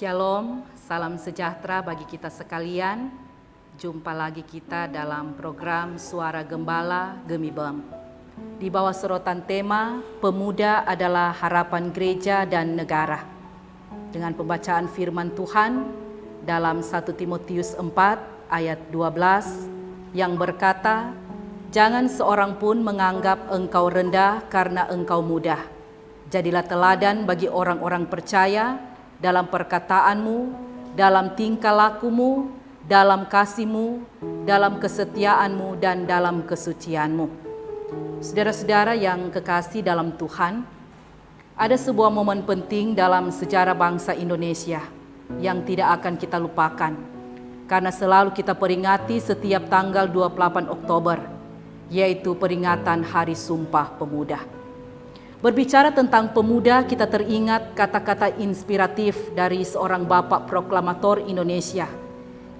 Shalom, salam sejahtera bagi kita sekalian. Jumpa lagi kita dalam program Suara Gembala Gemibem. Di bawah sorotan tema Pemuda adalah Harapan Gereja dan Negara. Dengan pembacaan firman Tuhan dalam 1 Timotius 4 ayat 12 yang berkata, "Jangan seorang pun menganggap engkau rendah karena engkau muda. Jadilah teladan bagi orang-orang percaya dalam perkataanmu, dalam tingkah lakumu, dalam kasihmu, dalam kesetiaanmu, dan dalam kesucianmu." Saudara-saudara yang kekasih dalam Tuhan, ada sebuah momen penting dalam sejarah bangsa Indonesia yang tidak akan kita lupakan, karena selalu kita peringati setiap tanggal 28 Oktober, yaitu peringatan Hari Sumpah Pemuda. Berbicara tentang pemuda, kita teringat kata-kata inspiratif dari seorang bapak proklamator Indonesia,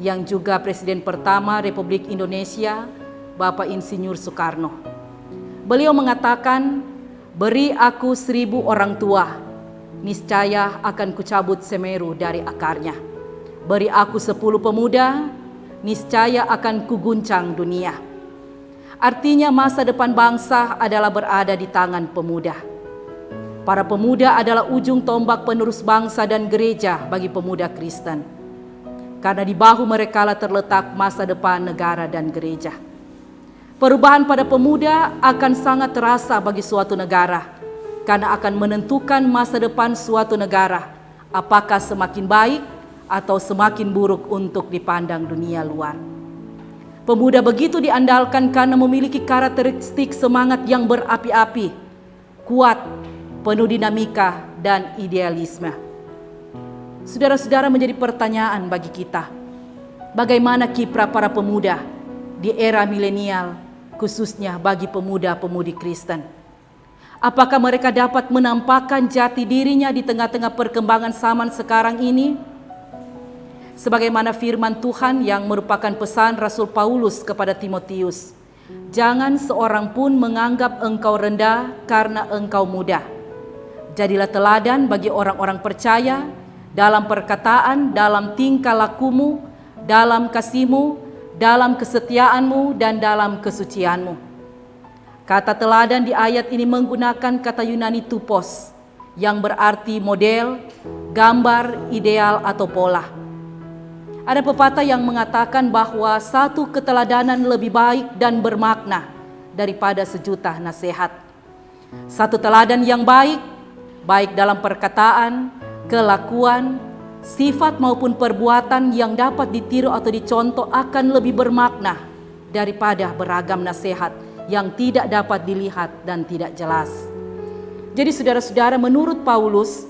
yang juga Presiden pertama Republik Indonesia, Bapak Insinyur Soekarno. Beliau mengatakan, "Beri aku 1000 orang tua, niscaya akan kucabut Semeru dari akarnya. Beri aku 10 pemuda, niscaya akan kuguncang dunia." Artinya masa depan bangsa adalah berada di tangan pemuda. Para pemuda adalah ujung tombak penerus bangsa dan gereja bagi pemuda Kristen. Karena di bahu merekalah terletak masa depan negara dan gereja. Perubahan pada pemuda akan sangat terasa bagi suatu negara, karena akan menentukan masa depan suatu negara, apakah semakin baik atau semakin buruk untuk dipandang dunia luar. Pemuda begitu diandalkan karena memiliki karakteristik semangat yang berapi-api, kuat, penuh dinamika dan idealisme. Saudara-saudara, menjadi pertanyaan bagi kita, bagaimana kiprah para pemuda di era milenial, khususnya bagi pemuda-pemudi Kristen? Apakah mereka dapat menampakkan jati dirinya di tengah-tengah perkembangan zaman sekarang ini? Sebagaimana firman Tuhan yang merupakan pesan Rasul Paulus kepada Timotius, "Jangan seorang pun menganggap engkau rendah karena engkau muda. Jadilah teladan bagi orang-orang percaya dalam perkataan, dalam tingkah lakumu, dalam kasihmu, dalam kesetiaanmu, dan dalam kesucianmu." Kata teladan di ayat ini menggunakan kata Yunani tupos, yang berarti model, gambar, ideal, atau pola. Ada pepatah yang mengatakan bahwa satu keteladanan lebih baik dan bermakna daripada sejuta nasihat. Satu teladan yang baik dalam perkataan, kelakuan, sifat maupun perbuatan yang dapat ditiru atau dicontoh akan lebih bermakna daripada beragam nasihat yang tidak dapat dilihat dan tidak jelas. Jadi saudara-saudara, menurut Paulus,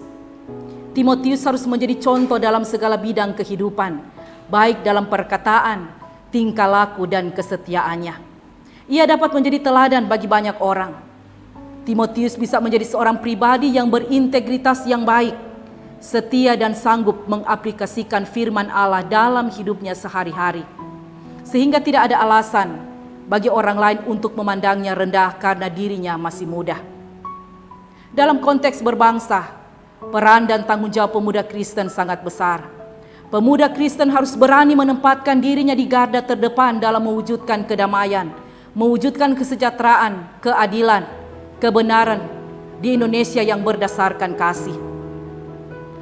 Timotius harus menjadi contoh dalam segala bidang kehidupan, baik dalam perkataan, tingkah laku, dan kesetiaannya. Ia dapat menjadi teladan bagi banyak orang. Timotius bisa menjadi seorang pribadi yang berintegritas yang baik, setia dan sanggup mengaplikasikan firman Allah dalam hidupnya sehari-hari, sehingga tidak ada alasan bagi orang lain untuk memandangnya rendah karena dirinya masih muda. Dalam konteks berbangsa, peran dan tanggung jawab pemuda Kristen sangat besar. Pemuda Kristen harus berani menempatkan dirinya di garda terdepan dalam mewujudkan kedamaian, mewujudkan kesejahteraan, keadilan, kebenaran di Indonesia yang berdasarkan kasih.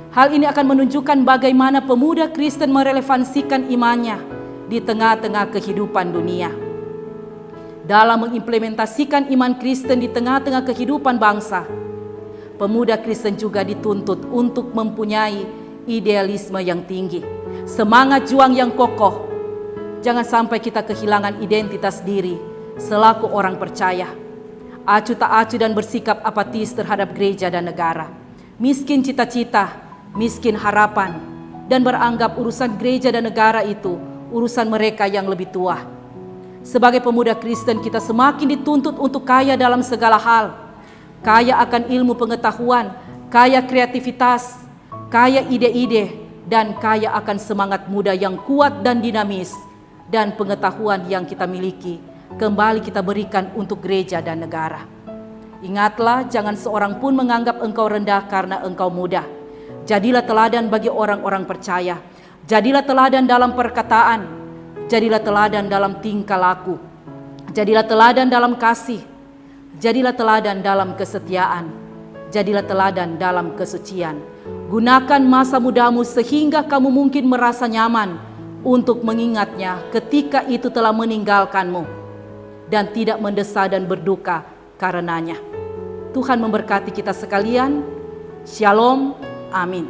Hal ini akan menunjukkan bagaimana pemuda Kristen merelevansikan imannya di tengah-tengah kehidupan dunia. Dalam mengimplementasikan iman Kristen di tengah-tengah kehidupan bangsa, pemuda Kristen juga dituntut untuk mempunyai idealisme yang tinggi, semangat juang yang kokoh. Jangan sampai kita kehilangan identitas diri selaku orang percaya, acuh tak acuh dan bersikap apatis terhadap gereja dan negara, miskin cita-cita, miskin harapan, dan beranggap urusan gereja dan negara itu urusan mereka yang lebih tua. Sebagai pemuda Kristen, kita semakin dituntut untuk kaya dalam segala hal, kaya akan ilmu pengetahuan, kaya kreativitas, kaya ide-ide, dan kaya akan semangat muda yang kuat dan dinamis, dan pengetahuan yang kita miliki kembali kita berikan untuk gereja dan negara. Ingatlah, jangan seorang pun menganggap engkau rendah karena engkau muda. Jadilah teladan bagi orang-orang percaya. Jadilah teladan dalam perkataan. Jadilah teladan dalam tingkah laku. Jadilah teladan dalam kasih. Jadilah teladan dalam kesetiaan. Jadilah teladan dalam kesucian. Gunakan masa mudamu sehingga kamu mungkin merasa nyaman untuk mengingatnya ketika itu telah meninggalkanmu dan tidak mendesak dan berduka karenanya. Tuhan memberkati kita sekalian. Shalom. Amin.